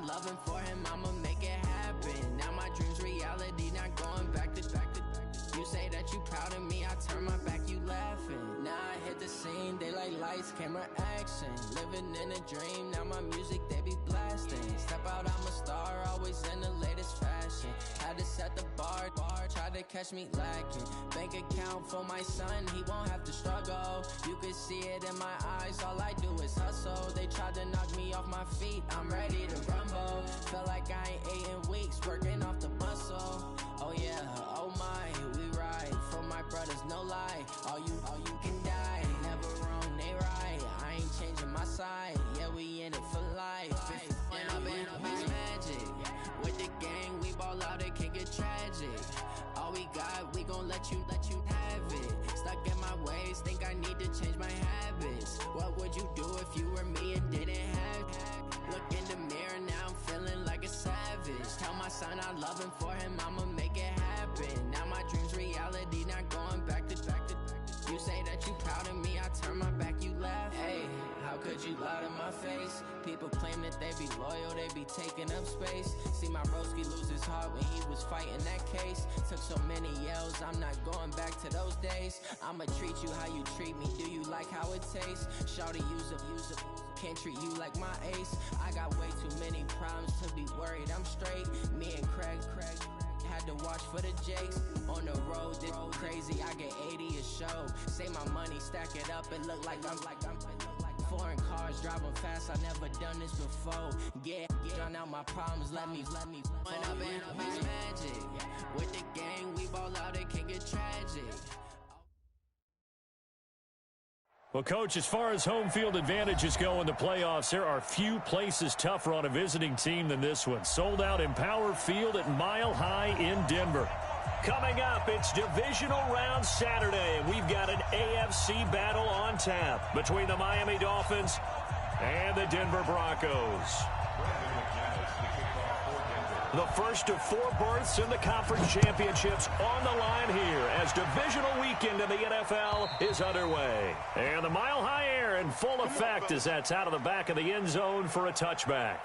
loving for him, I'ma make it happen. Now my dream's reality, not going back to. You say that you proud of me, I turn my back, you laughing. Now I hit the scene, they like lights, camera, action. Living in a dream, now my music, they be blasting. Step out, I'm a star, always in the latest fashion. Had to set the bar, try to catch me lacking. Bank account for my son, he won't have to struggle. You can see it in my eyes, all I do is hustle. They tried to knock me off my feet, I'm ready to rumble. Felt like I ain't ate in weeks, working off the muscle. Oh yeah, oh my, we ride for my brothers, no lie. All you can die, never wrong, they right. I ain't changing my side, yeah, we in it for life. And I've been magic. With the gang, we ball out, it can get tragic. All we got, we gon' let you have it. Stuck in my ways, think I need to change my habits. What would you do if you were me and didn't have it? Look in the mirror, now I'm feeling like a savage. Tell my son I love him, for him I'ma make it happen. Now my dream's reality, not going back to. You say that you proud of me, I turn my back, you laugh. Hey, how could you lie to my face? People claim that they be loyal, they be taking up space. See my broski lose his heart when he was fighting that case. Took so many yells, I'm not going back to those days. I'ma treat you how you treat me, do you like how it tastes? Shawty, use up, can't treat you like my ace. I got way too many problems to be worried, I'm straight. Me and Craig had to watch for the Jakes. On the road, this crazy, I get 80 a show. Say my money, stack it up, it look like I'm foreign cars, driving fast, I never done this before. Yeah, drown out my problems, let me When I've been magic. With the gang, we ball out, it can get tragic. Well, Coach, as far as home field advantages go in the playoffs, there are few places tougher on a visiting team than this one. Sold out Empower Field at Mile High in Denver. Coming up, it's Divisional Round Saturday, and we've got an AFC battle on tap between the Miami Dolphins and the Denver Broncos. The first of 4 berths in the conference championships on the line here as divisional weekend in the NFL is underway. And the Mile High air in full effect as that's out of the back of the end zone for a touchback.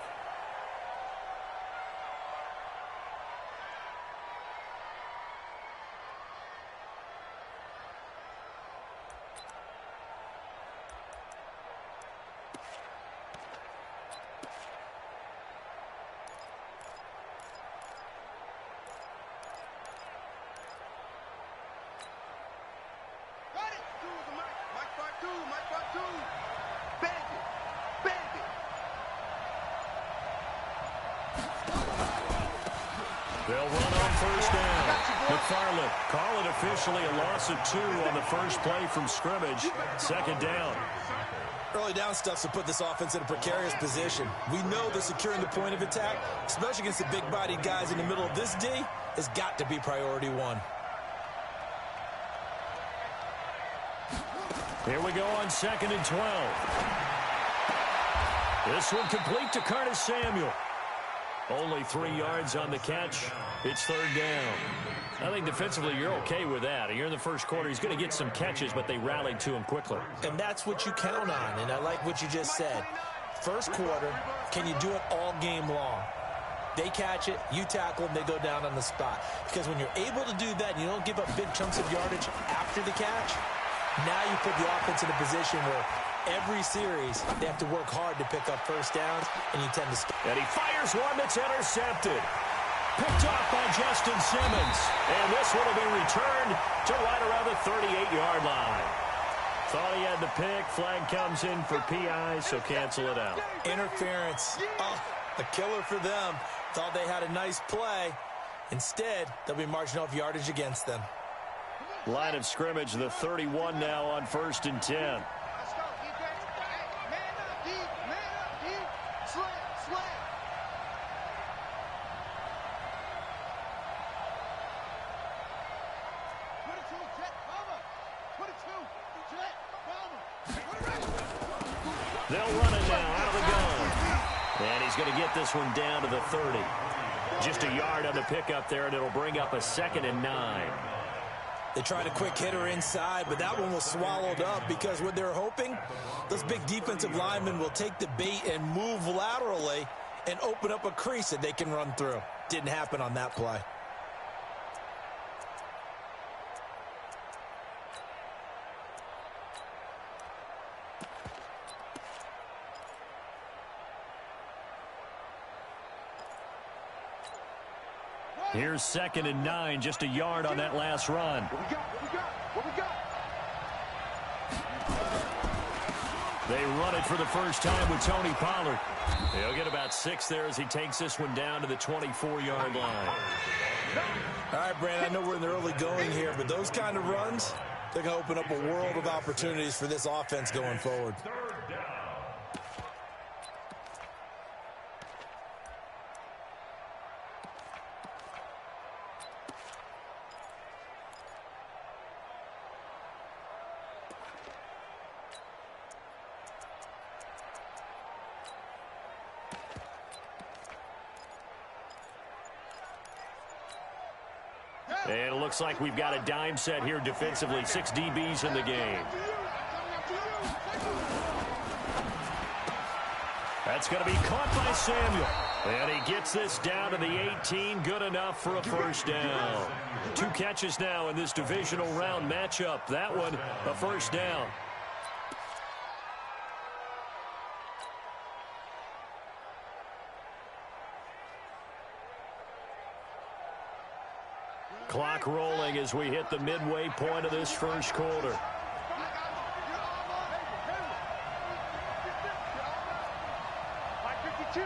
They'll run on first down. McFarland, call it officially a loss of 2 on the first play from scrimmage. Second down. Early down stuff to put this offense in a precarious position. We know that securing the point of attack, especially against the big-bodied guys in the middle of this D, has got to be priority 1. Here we go on 2nd and 12. This one complete to Curtis Samuel. Only 3 yards on the catch. It's 3rd down. I think defensively you're okay with that. Here in the first quarter, he's going to get some catches, but they rallied to him quickly. And that's what you count on, and I like what you just said. First quarter, can you do it all game long? They catch it, you tackle them, they go down on the spot. Because when you're able to do that and you don't give up big chunks of yardage after the catch, now you put the offense in a position where every series, they have to work hard to pick up first downs, and you tend to stop. And he fires one that's intercepted. Picked off by Justin Simmons. And this one will be returned to right around the 38-yard line. Thought he had the pick. Flag comes in for PI, so cancel it out. Interference. Oh, a killer for them. Thought they had a nice play. Instead, they'll be marching off yardage against them. Line of scrimmage, the 31 now on 1st and 10. They'll run it now out of the gun. And he's going to get this one down to the 30. Just a yard on the pickup there, and it'll bring up a 2nd and 9. They tried a quick hitter inside, but that one was swallowed up because what they're hoping, those big defensive linemen will take the bait and move laterally and open up a crease that they can run through. Didn't happen on that play. Here's 2nd and 9, just a yard on that last run. What we got? They run it for the first time with Tony Pollard. He'll get about 6 there as he takes this one down to the 24-yard line. All right, Brandon, I know we're in the early going here, but those kind of runs, they're going to open up a world of opportunities for this offense going forward. And it looks like we've got a dime set here defensively. 6 DBs in the game. That's going to be caught by Samuel. And he gets this down to the 18. Good enough for a first down. 2 catches now in this divisional round matchup. That one, a first down. Clock rolling as we hit the midway point of this first quarter. Mike 52.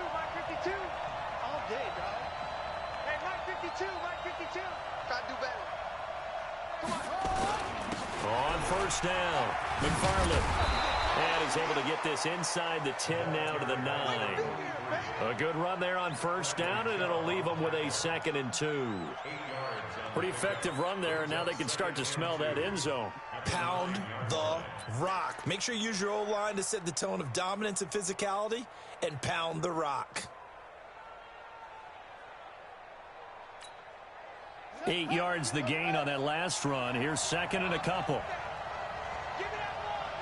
All day, dog. Hey, Mike 52. Try to do better. Come on. On first down, McFarland. And is able to get this inside the 10 now to the 9. A good run there on first down, and it'll leave them with a 2nd and 2. Pretty effective run there, and now they can start to smell that end zone. Pound the rock. Make sure you use your O-line to set the tone of dominance and physicality, and pound the rock. 8 yards the gain on that last run. Here's 2nd and a couple. Give me that ball,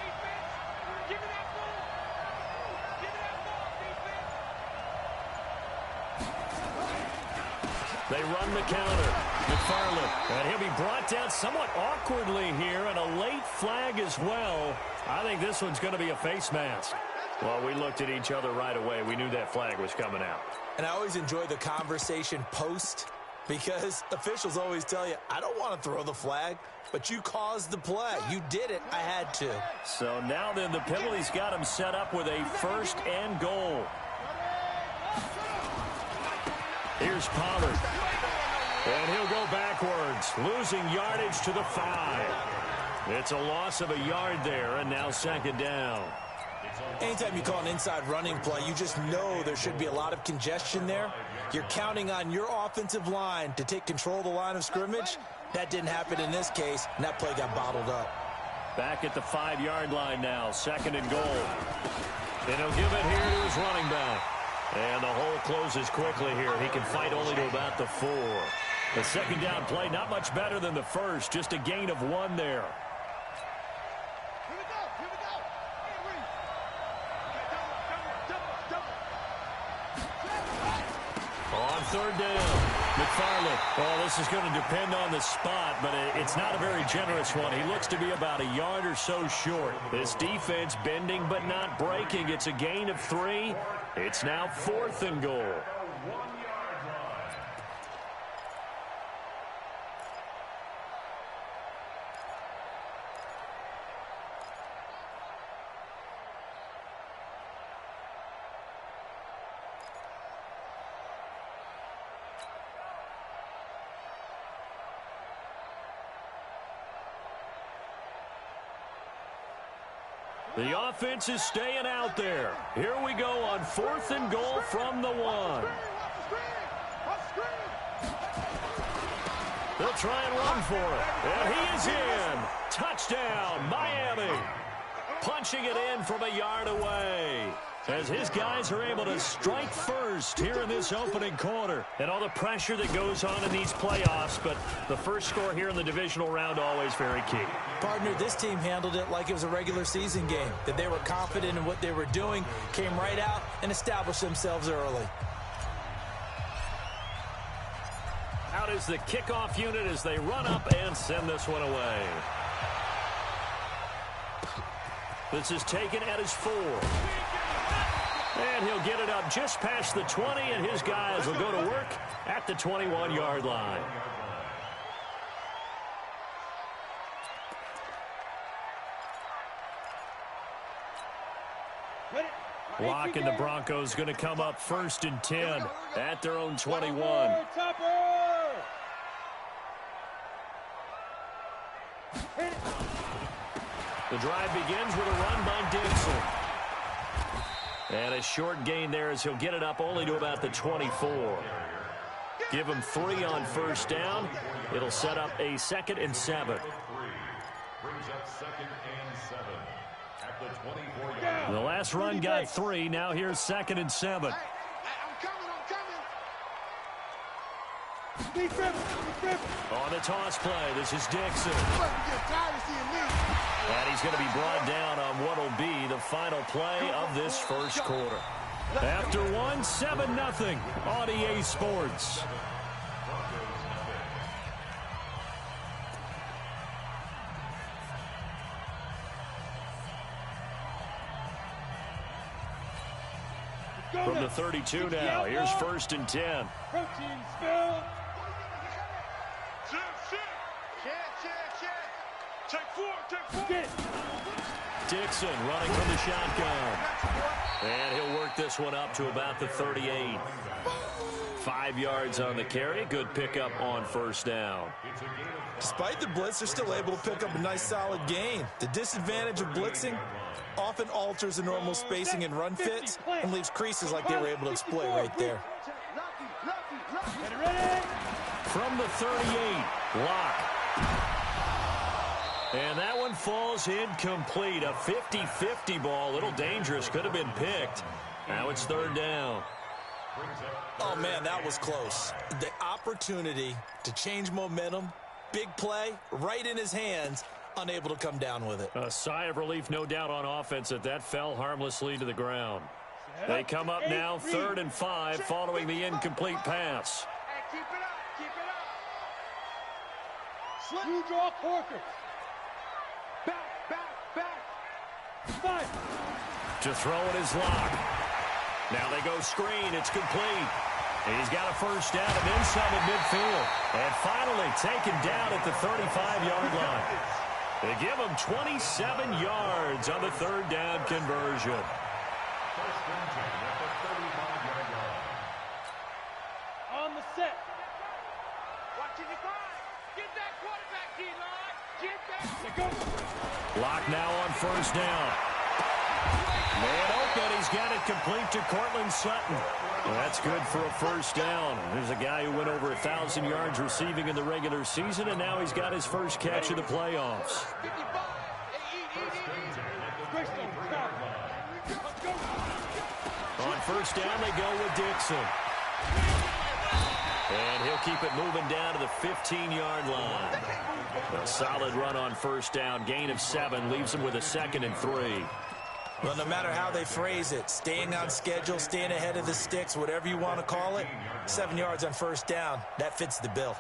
defense. Give me that ball. Give me that ball, defense. They run the counter. McFarland, and he'll be brought down somewhat awkwardly here, and a late flag as well. I think this one's going to be a face mask. Well, we looked at each other right away. We knew that flag was coming out. And I always enjoy the conversation post, because officials always tell you, I don't want to throw the flag, but you caused the play. You did it. I had to. So now then, the penalty's got him set up with a 1st and goal. Here's Pollard. And he'll go backwards, losing yardage to the 5. It's a loss of a yard there, and now 2nd down. Anytime you call an inside running play, you just know there should be a lot of congestion there. You're counting on your offensive line to take control of the line of scrimmage. That didn't happen in this case, and that play got bottled up. Back at the 5-yard line now, 2nd and goal. And he'll give it here to his running back. And the hole closes quickly here. He can fight only to about the 4. The 2nd down play, not much better than the first, just a gain of 1 there. Here we go. Hey, On 3rd down, McFarland. Well, this is going to depend on the spot, but it's not a very generous one. He looks to be about a yard or so short. This defense bending but not breaking. It's a gain of 3. It's now 4th and goal. The offense is staying out there. Here we go on 4th and goal from the 1. They'll try and run for it. And he is in. Touchdown, Miami. Punching it in from a yard away. as his guys are able to strike first here in this opening quarter. And all the pressure that goes on in these playoffs, but the first score here in the divisional round always very key. Partner, this team handled it like it was a regular season game, that they were confident in what they were doing, came right out and established themselves early. Out is the kickoff unit as they run up and send this one away. This is taken at his 4. And he'll get it up just past the 20, and his guys will go to work at the 21-yard line. Lock and the Broncos going to come up 1st and 10 at their own 21. The drive begins with a run by Dixon. And a short gain there as he'll get it up only to about the 24. Give him 3 on first down. It'll set up a 2nd and 7. Brings up 2nd and 7 at the 24-yard. The last run got 3. Now here's 2nd and 7. I'm coming. On the toss play, this is Dixon. And he's going to be brought down on what will be the final play of this first quarter. After 7-0 on EA Sports. From the 32 now, here's 1st and 10. Protein spill. Check. Dixon running from the shotgun. And he'll work this one up to about the 38. 5 yards on the carry. Good pickup on first down. Despite the blitz, they're still able to pick up a nice solid gain. The disadvantage of blitzing often alters the normal spacing and run fits and leaves creases like they were able to exploit right there. From the 38, Lock. And that one falls incomplete. A 50-50 ball. A little dangerous. Could have been picked. Now it's 3rd down. Oh, man, that was close. The opportunity to change momentum, big play, right in his hands, unable to come down with it. A sigh of relief, no doubt, on offense that that fell harmlessly to the ground. They come up now 3rd and 5 following the incomplete pass. Keep it up. You draw Corker. Back. 5. To throw it is Lock. Now they go screen. It's complete. He's got a first down and then some at midfield. And finally taken down at the 35-yard line. They give him 27 yards on the 3rd down conversion. First and 10 at the 35-yard line. On the set. Watching the clock. Get that quarterback, D-line. Get that. Lock now on first down. Man open. He's got it complete to Cortland Sutton. Well, that's good for a first down. There's a guy who went over 1,000 yards receiving in the regular season, and now he's got his first catch of the playoffs. On first down, they go with Dixon. And he'll keep it moving down to the 15-yard line. A solid run on first down. Gain of 7 leaves him with a 2nd and 3. Well, no matter how they phrase it, staying on schedule, staying ahead of the sticks, whatever you want to call it, 7 yards on first down, that fits the bill.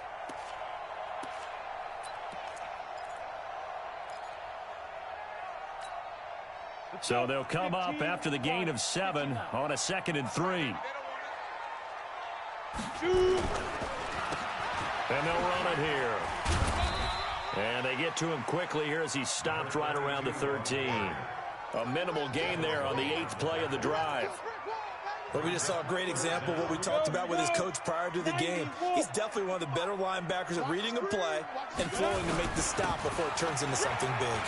So they'll come up after the gain of 7 on a 2nd and 3. And they'll run it here. And they get to him quickly here as he stopped right around the 13. A minimal gain there on the 8th play of the drive. But we just saw a great example of what we talked about with his coach prior to the game. He's definitely one of the better linebackers at reading a play and flowing to make the stop before it turns into something big.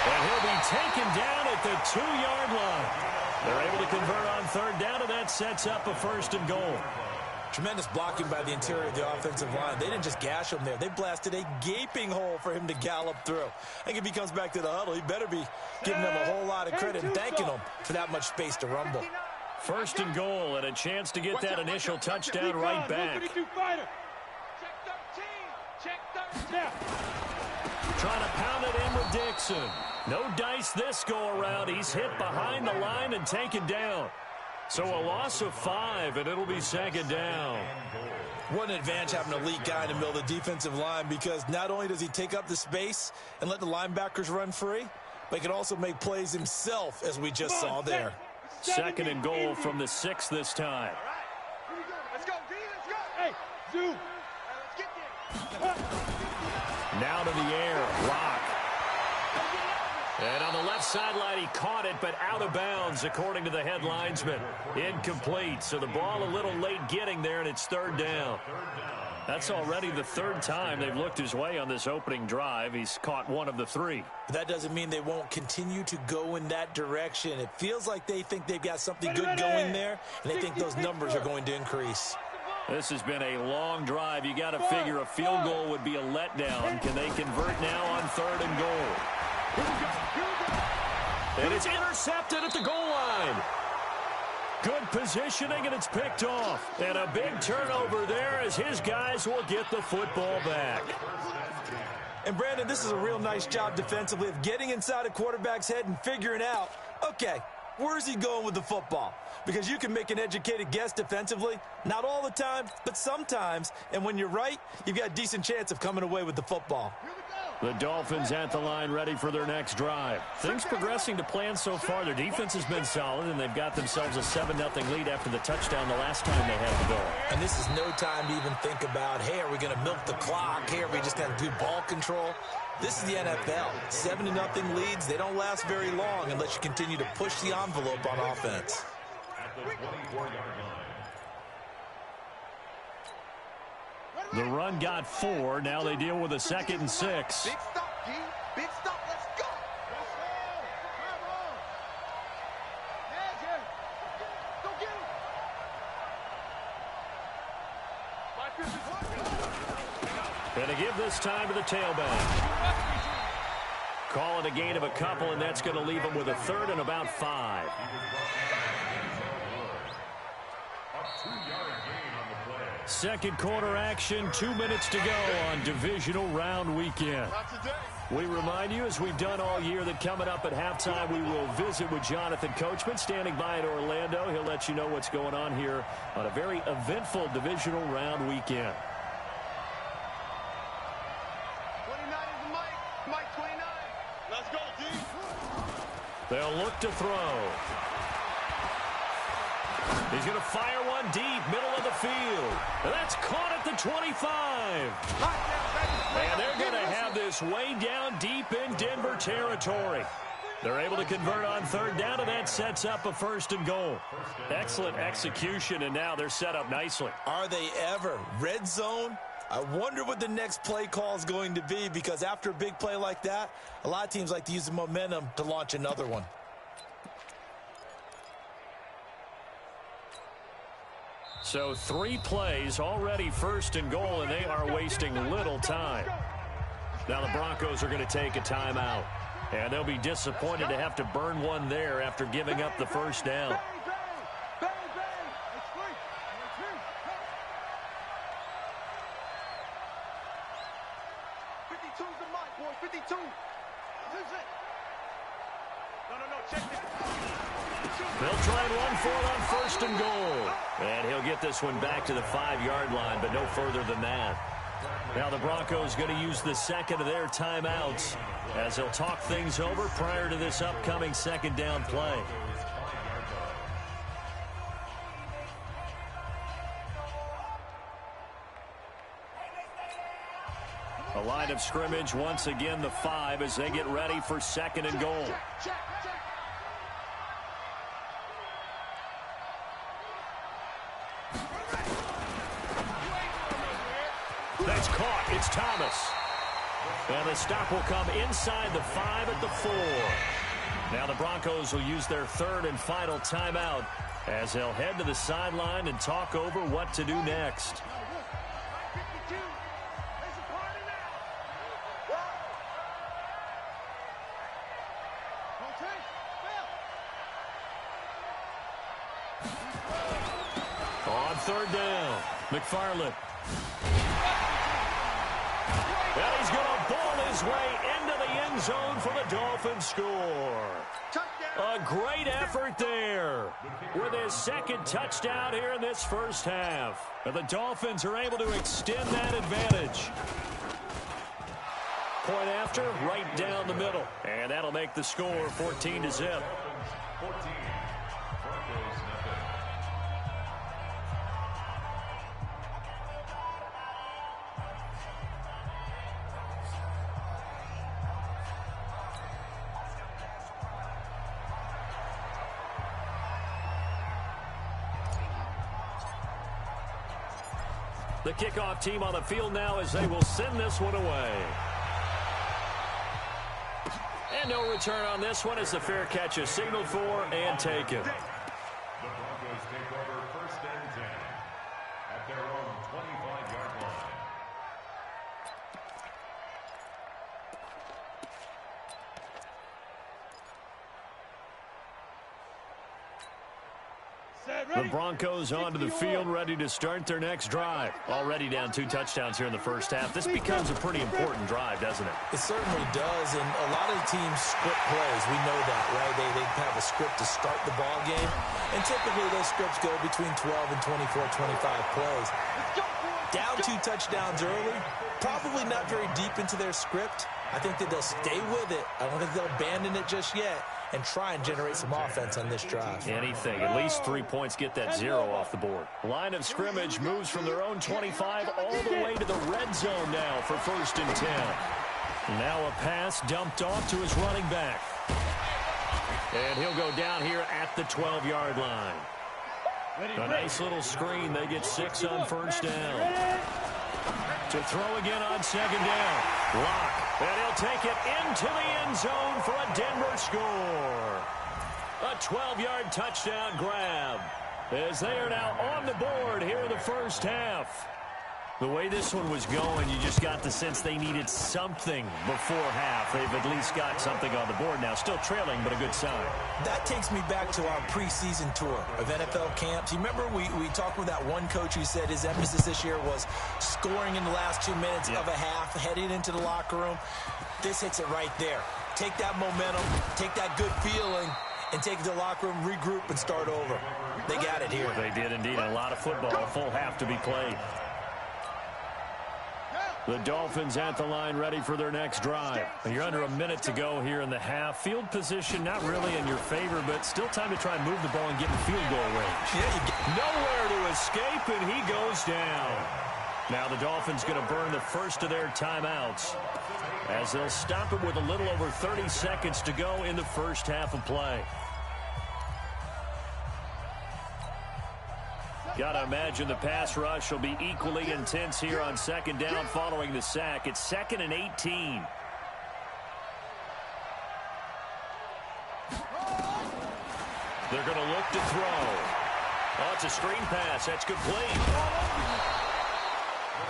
And he'll be taken down at the 2-yard line. They're able to convert on 3rd down, and that sets up a 1st and goal. Tremendous blocking by the interior of the offensive line. They didn't just gash him there. They blasted a gaping hole for him to gallop through. I think if he comes back to the huddle, he better be giving them a whole lot of credit and thanking them for that much space to rumble. First and goal, and a chance to get that initial touchdown right back. Check 13. Check 13. Trying to pound it in with Dixon. No dice this go-around. He's hit behind the line and taken down. So a loss of 5, and it'll be second down. What an advantage having an elite guy in the middle of the defensive line, because not only does he take up the space and let the linebackers run free, but he can also make plays himself, as we just saw there. Second and goal from the 6 this time. Let's go, D. Let's go. Hey, Zoom. Let's get there. Now to the air. Lock. And on the left sideline, he caught it, but out of bounds, according to the head linesman. Incomplete. So the ball a little late getting there, and it's third down. That's already the third time they've looked his way on this opening drive. He's caught one of the 3. That doesn't mean they won't continue to go in that direction. It feels like they think they've got something good going there, and they think those numbers are going to increase. This has been a long drive. You got to figure a field goal would be a letdown. Can they convert now on third and goal? And it's intercepted at the goal line. Good positioning, and it's picked off. And a big turnover there as his guys will get the football back. And, Brandon, this is a real nice job defensively of getting inside a quarterback's head and figuring out, okay, where's he going with the football? Because you can make an educated guess defensively. Not all the time, but sometimes. And when you're right, you've got a decent chance of coming away with the football. The Dolphins at the line ready for their next drive. Things progressing to plan so far. Their defense has been solid, and they've got themselves a 7-0 lead after the touchdown the last time they had the ball. And this is no time to even think about, hey, are we going to milk the clock? Hey, are we just going to do ball control? This is the NFL. 7-0 leads, they don't last very long unless you continue to push the envelope on offense. At the 24-yard line. The run got 4. Now they deal with a 2nd and 6. Big stop, D. Big stop. Let's go. Go get him. And to give this time to the tailback. Call it a gain of a couple, and that's going to leave them with a 3rd and about 5. Second quarter action, 2 minutes to go on divisional round weekend. We remind you, as we've done all year, that coming up at halftime, we will visit with Jonathan Coachman, standing by in Orlando. He'll let you know what's going on here on a very eventful divisional round weekend. 29 is the mic. Mike 29. Let's go, D. They'll look to throw. He's going to fire one deep, middle of the field. And that's caught at the 25. And they're going to have this way down deep in Denver territory. They're able to convert on third down, and that sets up a 1st and goal. Excellent execution, and now they're set up nicely. Are they ever? Red zone? I wonder what the next play call is going to be, because after a big play like that, a lot of teams like to use the momentum to launch another one. So 3 plays, already 1st and goal, and they are wasting little time. Now the Broncos are going to take a timeout, and they'll be disappointed to have to burn one there after giving up the 1st down. 52's the mic, boy. 52. Listen. No, check this. They'll try and run for it on 1st and goal. And he'll get this one back to the 5-yard line, but no further than that. Now the Broncos going to use the 2nd of their timeouts as they'll talk things over prior to this upcoming 2nd down play. A line of scrimmage once again, the 5, as they get ready for 2nd and goal. That's caught. It's Thomas. And the stop will come inside the 5 at the 4. Now the Broncos will use their third and final timeout as they'll head to the sideline and talk over what to do next. On third down, McFarland. And he's going to ball his way into the end zone for the Dolphins score. A great effort there with his second touchdown here in this first half. And the Dolphins are able to extend that advantage. Point after, right down the middle. And that'll make the score 14-0. The kickoff team on the field now as they will send this one away. And no return on this one as the fair catch is signaled for and taken. The Broncos take over first and 10 at their own 25-yard line. The Broncos onto the field, ready to start their next drive. Already down 2 touchdowns here in the first half. This becomes a pretty important drive, doesn't it? It certainly does, and a lot of the teams script plays. We know that, right? They have a script to start the ball game, and typically those scripts go between 12 and 24, 25 plays. Down 2 touchdowns early, probably not very deep into their script. I think that they'll stay with it. I don't think they'll abandon it just yet and try and generate some offense on this drive. Anything. At least 3 points get that 0 off the board. Line of scrimmage moves from their own 25 all the way to the red zone now for first and 10. Now a pass dumped off to his running back. And he'll go down here at the 12-yard line. A nice little screen. They get 6 on first down. To throw again on second down. Lock. And he'll take it into the end zone for a Denver score. A 12-yard touchdown grab as they are now on the board here in the first half. The way this one was going, you just got the sense they needed something before half. They've at least got something on the board now. Still trailing, but a good sign. That takes me back to our preseason tour of NFL camps. You remember we talked with that one coach who said his emphasis this year was scoring in the last 2 minutes of a half, heading into the locker room. This hits it right there. Take that momentum, take that good feeling, and take it to the locker room, regroup, and start over. They got it here. They did indeed. A lot of football, a full half to be played. The Dolphins at the line ready for their next drive. You're under a minute to go here in the half. Field position not really in your favor, but still time to try and move the ball and get in field goal range. Nowhere to escape, and he goes down. Now the Dolphins going to burn the first of their timeouts as they'll stop it with a little over 30 seconds to go in the first half of play. Got to imagine the pass rush will be equally intense here on second down following the sack. It's 2nd and 18. They're going to look to throw. Oh, it's a screen pass. That's complete.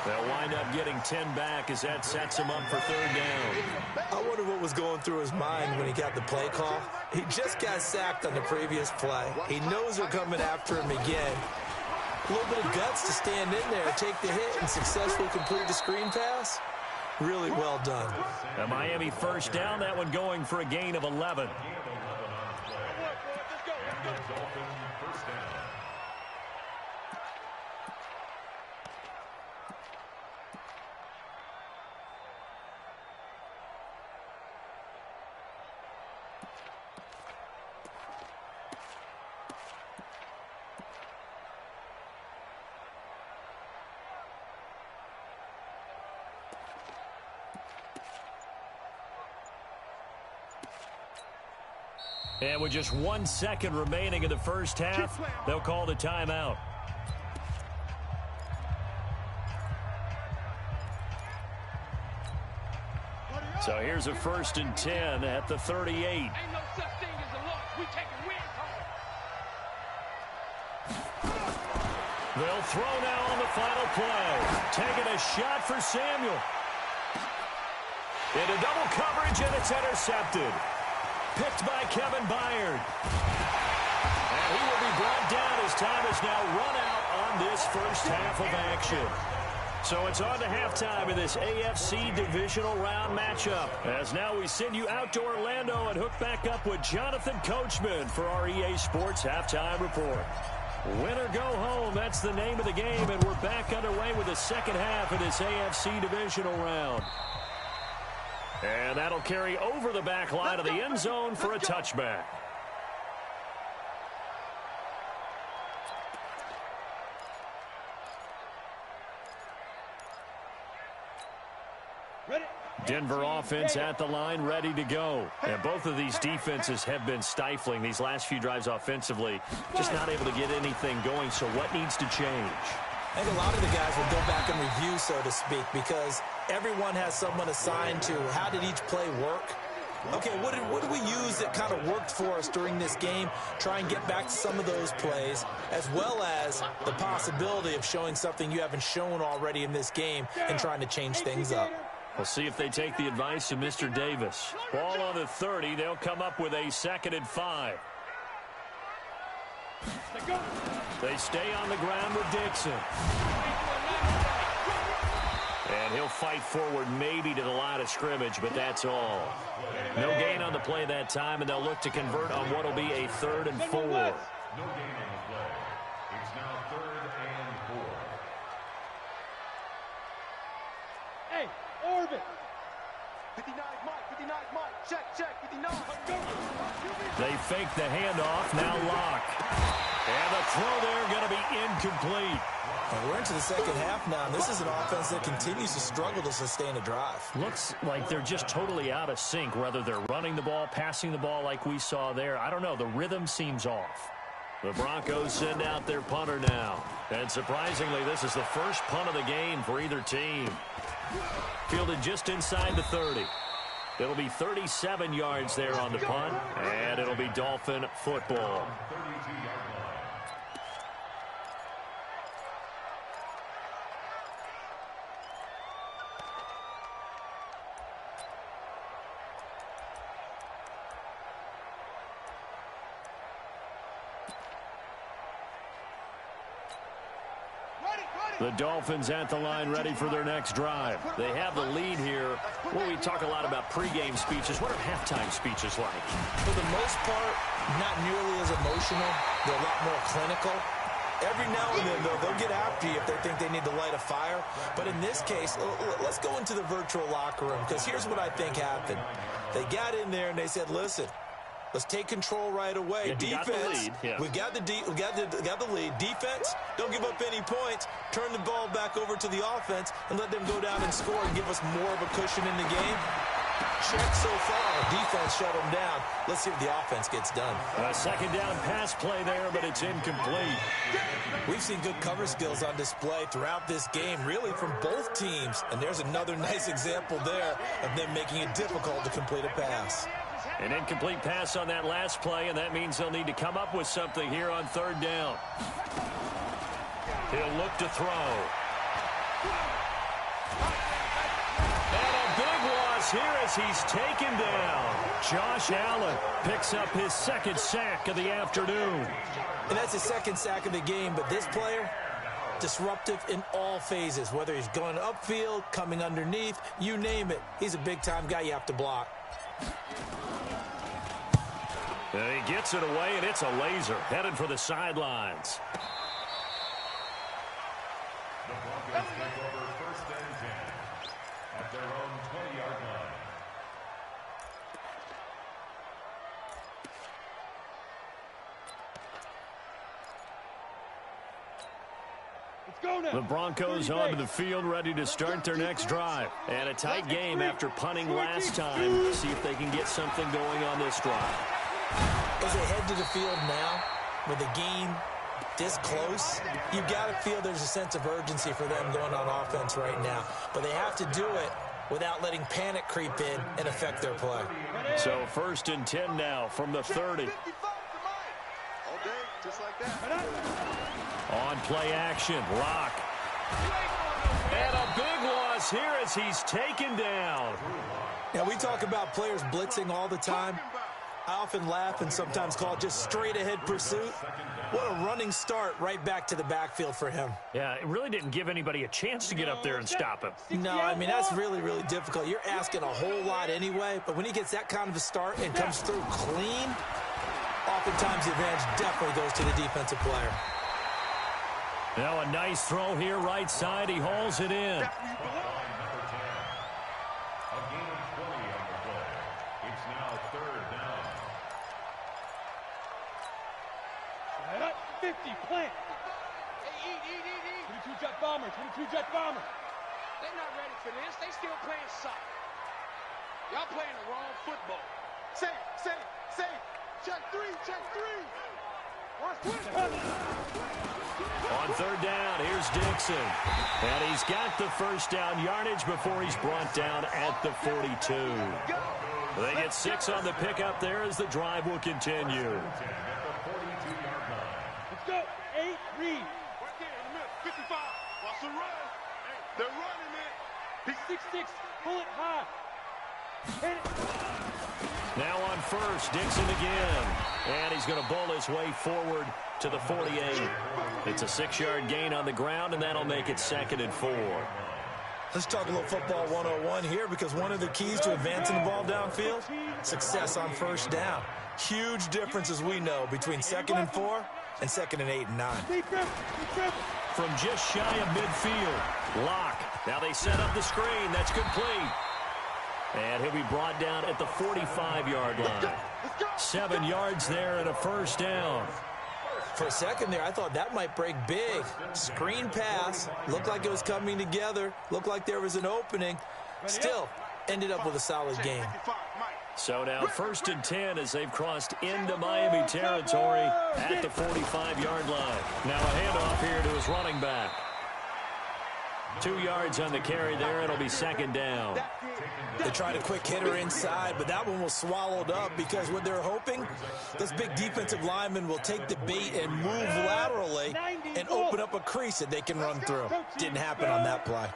They'll wind up getting 10 back as that sets him up for third down. I wonder what was going through his mind when he got the play call. He just got sacked on the previous play. He knows they're coming after him again. A little bit of guts to stand in there, take the hit, and successfully complete the screen pass. Really well done. A Miami first down, that one going for a gain of 11. And with just 1 second remaining in the first half, they'll call the timeout. So here's a 1st and 10 at the 38. We taking wins home. They'll throw now on the final play. Taking a shot for Samuel. Into double coverage, and it's intercepted. Picked by Kevin Byard. And he will be brought down as time is now run out on this first half of action. So it's on to halftime in this AFC divisional round matchup. As now we send you out to Orlando and hook back up with Jonathan Coachman for our EA Sports Halftime Report. Win or go home, that's the name of the game, and we're back underway with the second half of this AFC divisional round. And that'll carry over the back line of the end zone for a touchback. Denver offense at the line, ready to go. And both of these defenses have been stifling these last few drives offensively. Just not able to get anything going, so what needs to change? I think a lot of the guys will go back and review, so to speak, because everyone has someone assigned to how did each play work. Okay, what did we use that kind of worked for us during this game? Try and get back to some of those plays, as well as the possibility of showing something you haven't shown already in this game and trying to change things up. We'll see if they take the advice of Mr. Davis. Ball on the 30. They'll come up with a 2nd and 5. They stay on the ground with Dixon. And he'll fight forward maybe to the line of scrimmage, but that's all. No gain on the play that time, and they'll look to convert on what will be a 3rd and 4. No gain on the play. It's now 3rd and 4. Hey, orbit. 59 Mike, 59 Mike. Check, 59. They fake the handoff, now lock. And the throw there going to be incomplete. And we're into the second half now, and this is an offense that continues to struggle to sustain a drive. Looks like they're just totally out of sync, whether they're running the ball, passing the ball like we saw there. I don't know. The rhythm seems off. The Broncos send out their punter now. And surprisingly, this is the first punt of the game for either team. Fielded just inside the 30. It'll be 37 yards there on the punt, and it'll be Dolphin football. The Dolphins at the line, ready for their next drive. They have the lead here. Well, we talk a lot about pregame speeches. What are halftime speeches like? For the most part, not nearly as emotional. They're a lot more clinical. Every now and then, though, they'll get after you if they think they need to light a fire. But in this case, let's go into the virtual locker room, because here's what I think happened. They got in there and they said, listen, let's take control right away. Yeah, defense, yeah. we got the lead. Defense, don't give up any points. Turn the ball back over to the offense and let them go down and score and give us more of a cushion in the game. Check so far. Defense shut them down. Let's see if the offense gets done. A second down pass play there, but it's incomplete. We've seen good cover skills on display throughout this game, really from both teams. And there's another nice example there of them making it difficult to complete a pass. An incomplete pass on that last play, and that means they'll need to come up with something here on 3rd down. He'll look to throw. And a big loss here as he's taken down. Josh Allen picks up his 2nd sack of the afternoon. And that's his 2nd sack of the game, but this player, disruptive in all phases, whether he's going upfield, coming underneath, you name it. He's a big-time guy you have to block. And he gets it away, and it's a laser headed for the sidelines. The Broncos take over 1st and 10 at their own 20-yard line. Let's go now. The Broncos onto the field, ready to start their next drive. And a tight game after punting last time. See if they can get something going on this drive. As they head to the field now, with the game this close, you've got to feel there's a sense of urgency for them going on offense right now. But they have to do it without letting panic creep in and affect their play. So 1st and 10 now from the 30. All day, just like that. On play action, Lock. And a big loss here as he's taken down. Now, we talk about players blitzing all the time. I often laugh and sometimes call it just straight-ahead pursuit. What a running start right back to the backfield for him. Yeah, it really didn't give anybody a chance to get up there and stop him. No, I mean, that's really, really difficult. You're asking a whole lot anyway, but when he gets that kind of a start and comes through clean, oftentimes the advantage definitely goes to the defensive player. Now a nice throw here right side. He hauls it in. It's now 3rd down. 50, plant. Hey, eat. 22 jet bomber, 22 jet bomber. They're not ready for this. They still playing soccer. Y'all playing the wrong football. Say. Check three. On 3rd down, here's Dixon. And he's got the 1st down yardage before he's brought down at the 42. They get 6 on the pickup there as the drive will continue. Let's go. 8, read. Right there in the middle. 55. Watch the run. Hey, they're running it. 6-6. Pull it high. Hit it. Now on 1st, Dixon again. And he's going to bowl his way forward to the 48. It's a 6-yard gain on the ground, and that'll make it 2nd and 4. Let's talk a little football 101 here, because one of the keys to advancing the ball downfield, success on 1st down. Huge difference, as we know, between 2nd and 4 and 2nd and 8 and 9. From just shy of midfield, Lock. Now they set up the screen. That's complete. And he'll be brought down at the 45-yard line. 7 yards there and a 1st down. For a second there, I thought that might break big. Screen pass. Looked like it was coming together. Looked like there was an opening. Still, ended up with a solid game. So now 1st and 10 as they've crossed into Miami territory at the 45-yard line. Now a handoff here to his running back. 2 yards on the carry there. It'll be 2nd down. They tried a quick hitter inside, but that one was swallowed up because what they're hoping, this big defensive lineman will take the bait and move laterally and open up a crease that they can run through. Didn't happen on that play.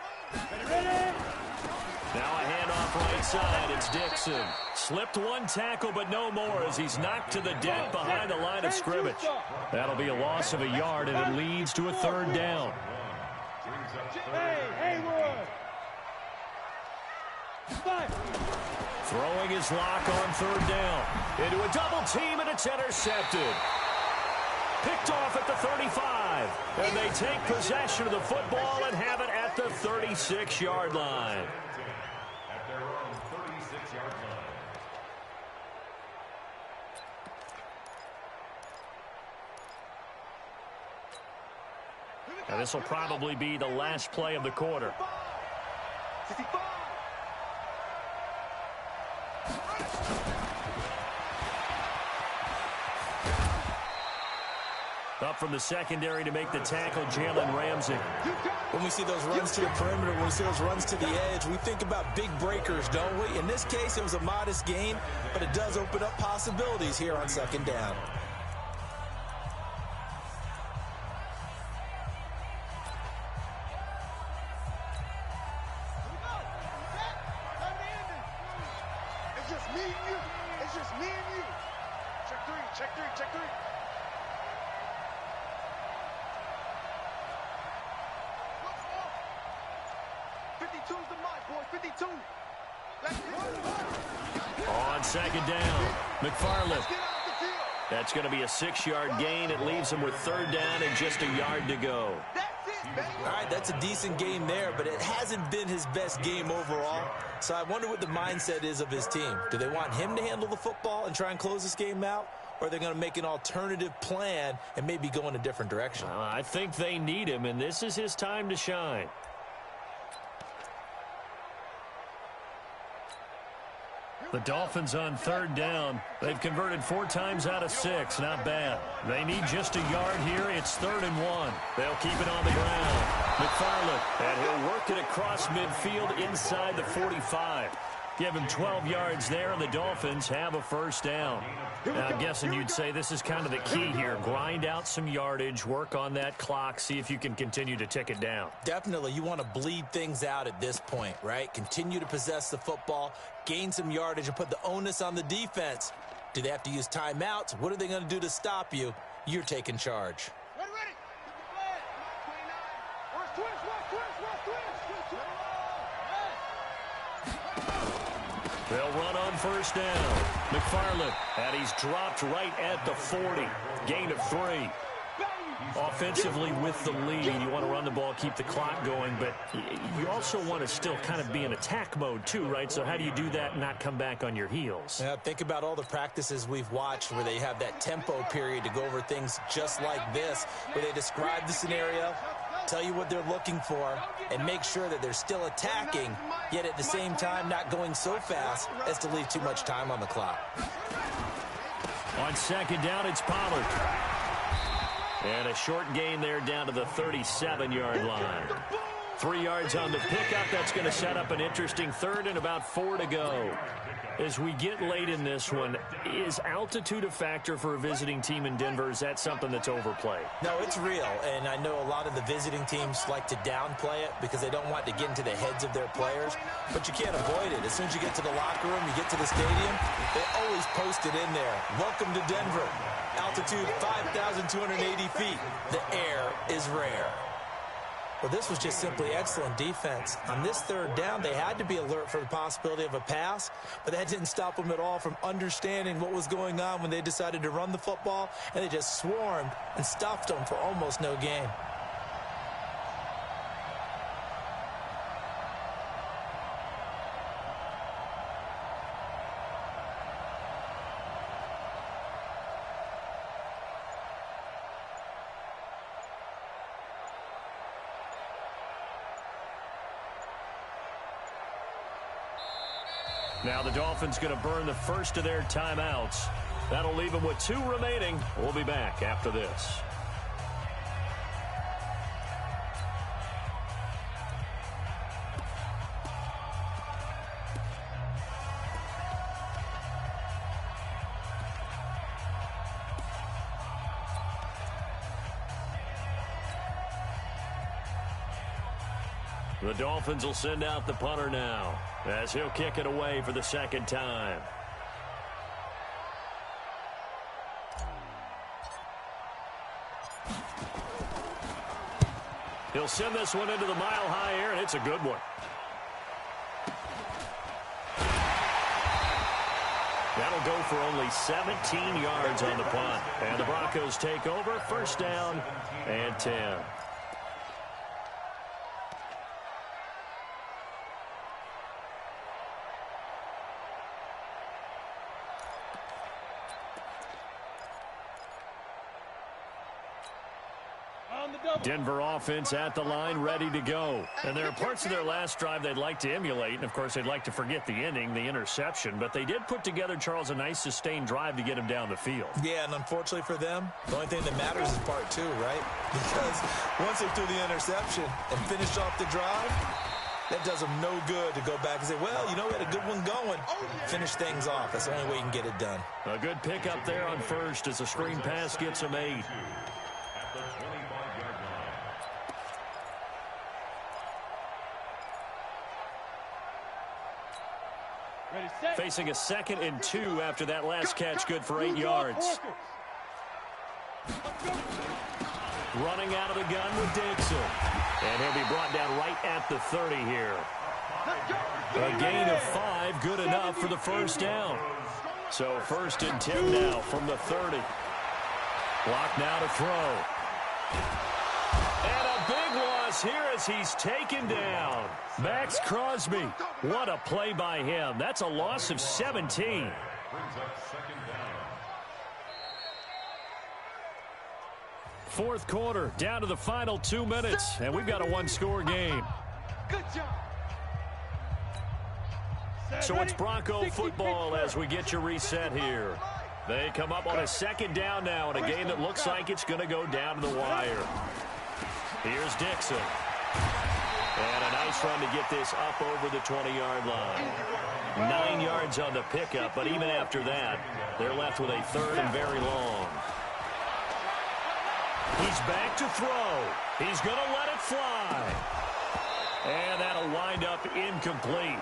Now a handoff right side. It's Dixon. Slipped one tackle, but no more as he's knocked to the deck behind the line of scrimmage. That'll be a loss of a yard, and it leads to a 3rd down. Hey, Haywood. Throwing his Lock on 3rd down. Into a double team, and it's intercepted. Picked off at the 35. And they take possession of the football and have it at the 36-yard line. At their own 36-yard line. And this will probably be the last play of the quarter. 55. Up from the secondary to make the tackle, Jalen Ramsey. When we see those runs to the perimeter, when we see those runs to the edge, we think about big breakers, don't we? In this case, it was a modest gain, but it does open up possibilities here on 2nd down. It's just me and you. It's just me and you. Check three. 52's the mark, boy. 52. On 2nd down, McFarland. Let's get out the field. That's going to be a 6-yard gain. It leaves him with 3rd down and just a yard to go. That's it, baby. All right, that's a decent game there, but it hasn't been his best game overall. So I wonder what the mindset is of his team. Do they want him to handle the football and try and close this game out? Or are they going to make an alternative plan and maybe go in a different direction? I think they need him, and this is his time to shine. The Dolphins on 3rd down. They've converted 4 times out of 6. Not bad. They need just a yard here. It's 3rd and 1. They'll keep it on the ground. McFarland, and he'll work it across midfield inside the 45. Give him 12 yards there, and the Dolphins have a first down. Now, I'm guessing you'd say this is kind of the key here. Grind out some yardage, work on that clock, see if you can continue to tick it down. Definitely, you want to bleed things out at this point, right? Continue to possess the football, gain some yardage, and put the onus on the defense. Do they have to use timeouts? What are they going to do to stop you? You're taking charge. Ready. Where's twins? They'll run on first down. McFarland, and he's dropped right at the 40. Gain of 3. Offensively with the lead, you want to run the ball, keep the clock going, but you also want to still kind of be in attack mode too, right? So how do you do that and not come back on your heels? Yeah, think about all the practices we've watched where they have that tempo period to go over things just like this, where they describe the scenario, tell you what they're looking for, and make sure that they're still attacking, yet at the same time not going so fast as to leave too much time on the clock. On second down, it's Pollard. And a short gain there down to the 37-yard line. 3 yards on the pickup. That's going to set up an interesting third and about 4 to go. As we get late in this one, is altitude a factor for a visiting team in Denver? Is that something that's overplayed? No, it's real, and I know a lot of the visiting teams like to downplay it because they don't want to get into the heads of their players, but you can't avoid it. As soon as you get to the locker room, you get to the stadium, they always post it in there. Welcome to Denver. Altitude 5,280 feet. The air is rare. Well, this was just simply excellent defense. On this third down, they had to be alert for the possibility of a pass, but that didn't stop them at all from understanding what was going on when they decided to run the football, and they just swarmed and stuffed them for almost no gain. Now the Dolphins going to burn the first of their timeouts. That'll leave them with 2 remaining. We'll be back after this. The Dolphins will send out the punter now as he'll kick it away for the second time. He'll send this one into the mile-high air, and it's a good one. That'll go for only 17 yards on the punt. And the Broncos take over, first down and 10. Denver offense at the line, ready to go. And there are parts of their last drive they'd like to emulate. And, of course, they'd like to forget the ending, the interception. But they did put together, Charles, a nice sustained drive to get him down the field. Yeah, and unfortunately for them, the only thing that matters is part 2, right? Because once they threw the interception and finished off the drive, that does them no good to go back and say, well, you know, we had a good one going. Finish things off. That's the only way you can get it done. A good pickup there on first as the screen pass gets him 8. Facing a 2nd and 2 after that last catch, good for 8 yards. Running out of the gun with Dixon. And he'll be brought down right at the 30 here. A gain of 5, good enough for the first down. So 1st and 10 now from the 30. Block now to throw. And a big loss here as he's taken down. Max Crosby. What a play by him. That's a loss of 17. Fourth quarter, down to the final 2 minutes, and we've got a 1-score game. Good job. So it's Bronco football as we get you reset here. They come up on a 2nd down now in a game that looks like it's going to go down to the wire. Here's Dixon. And a nice run to get this up over the 20-yard line. 9 yards on the pickup, but even after that, they're left with a third and very long. He's back to throw. He's going to let it fly. And that'll wind up incomplete.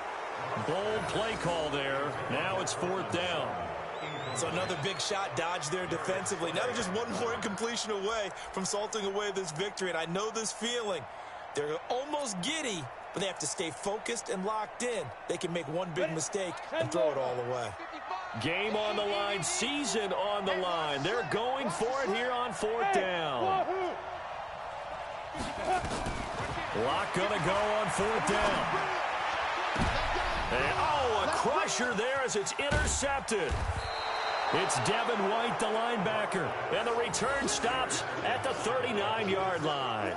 Bold play call there. Now it's 4th down. So another big shot dodged there defensively. Now they're just one more incompletion away from salting away this victory. And I know this feeling. They're almost giddy, but they have to stay focused and locked in. They can make one big mistake and throw it all away. Game on the line, season on the line. They're going for it here on 4th down. Lock gonna go on 4th down. And, oh, a crusher there as it's intercepted. It's Devin White, the linebacker, and the return stops at the 39-yard line.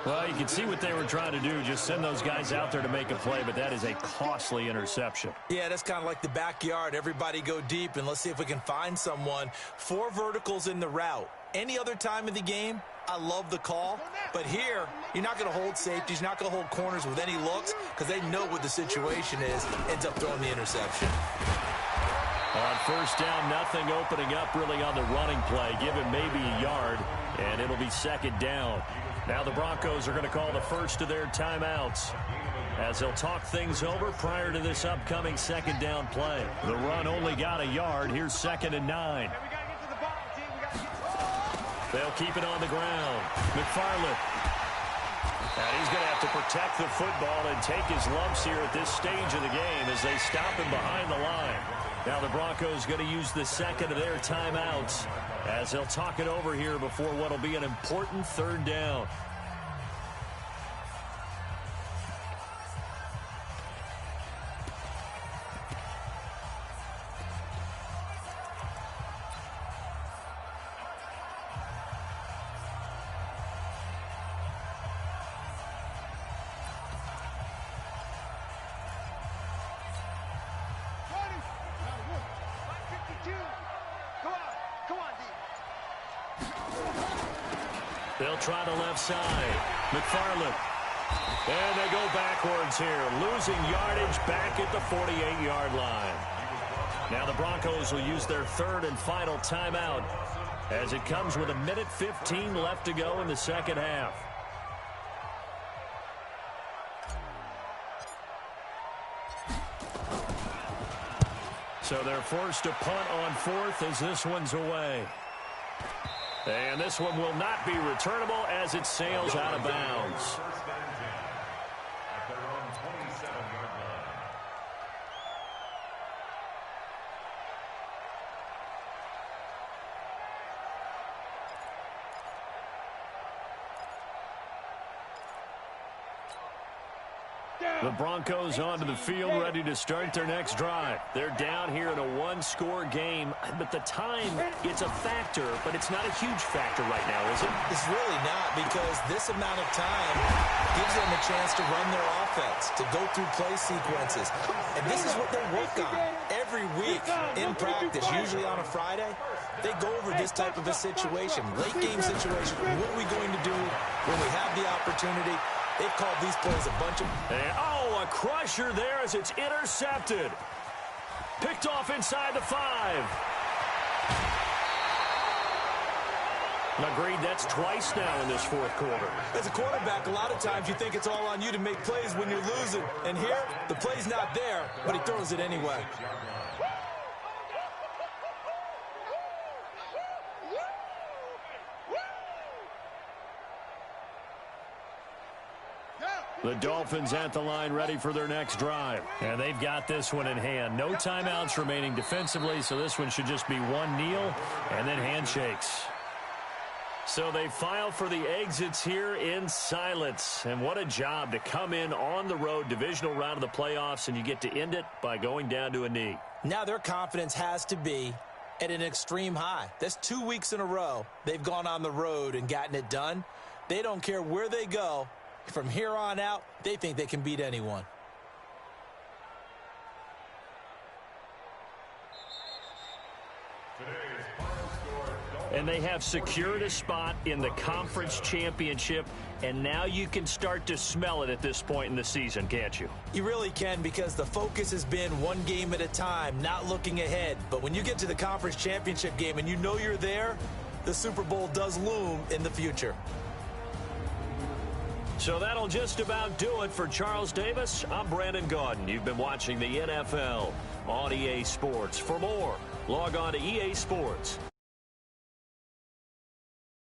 Well, you can see what they were trying to do, just send those guys out there to make a play, but that is a costly interception. Yeah, that's kind of like the backyard. Everybody go deep, and let's see if we can find someone. 4 verticals in the route. Any other time of the game, I love the call. But here, you're not going to hold safeties, you're not going to hold corners with any looks because they know what the situation is. Ends up throwing the interception. On 1st down, nothing opening up really on the running play. Give him maybe a yard, and it'll be 2nd down. Now the Broncos are going to call the first of their timeouts as they'll talk things over prior to this upcoming 2nd down play. The run only got a yard. Here's 2nd and 9. They'll keep it on the ground. McFarland. And he's going to have to protect the football and take his lumps here at this stage of the game as they stop him behind the line. Now the Broncos going to use the 2nd of their timeouts as they'll talk it over here before what will be an important 3rd down. They'll try the left side. McFarland. And they go backwards here. Losing yardage back at the 48-yard line. Now the Broncos will use their 3rd and final timeout as it comes with 1:15 left to go in the 2nd half. So they're forced to punt on 4th as this one's away. And this one will not be returnable as it sails out of bounds. At their own 27-yard line. The Broncos onto the field, ready to start their next drive. They're down here in a 1-score game, but the time, it's a factor, but it's not a huge factor right now, is it? It's really not, because this amount of time gives them a chance to run their offense, to go through play sequences. And this is what they work on every week in practice, usually on a Friday. They go over this type of a situation, late game situation. What are we going to do when we have the opportunity? They've called these plays a bunch of... And, oh, a crusher there as it's intercepted. Picked off inside the 5. Agreed, that's twice now in this 4th quarter. As a quarterback, a lot of times you think it's all on you to make plays when you're losing. And here, the play's not there, but he throws it anyway. The Dolphins at the line ready for their next drive. And they've got this one in hand. No timeouts remaining defensively, so this one should just be one kneel and then handshakes. So they file for the exits here in silence. And what a job to come in on the road, divisional round of the playoffs, and you get to end it by going down to a knee. Now their confidence has to be at an extreme high. That's 2 weeks in a row they've gone on the road and gotten it done. They don't care where they go. From here on out, they think they can beat anyone. Today's final score, And they have secured a spot in the conference championship, and now you can start to smell it at this point in the season, can't you? You really can, because the focus has been one game at a time, not looking ahead. But when you get to the conference championship game and you know you're there, the Super Bowl does loom in the future. So that'll just about do it for Charles Davis. I'm Brandon Gaudin. You've been watching the NFL on EA Sports. For more, log on to EA Sports.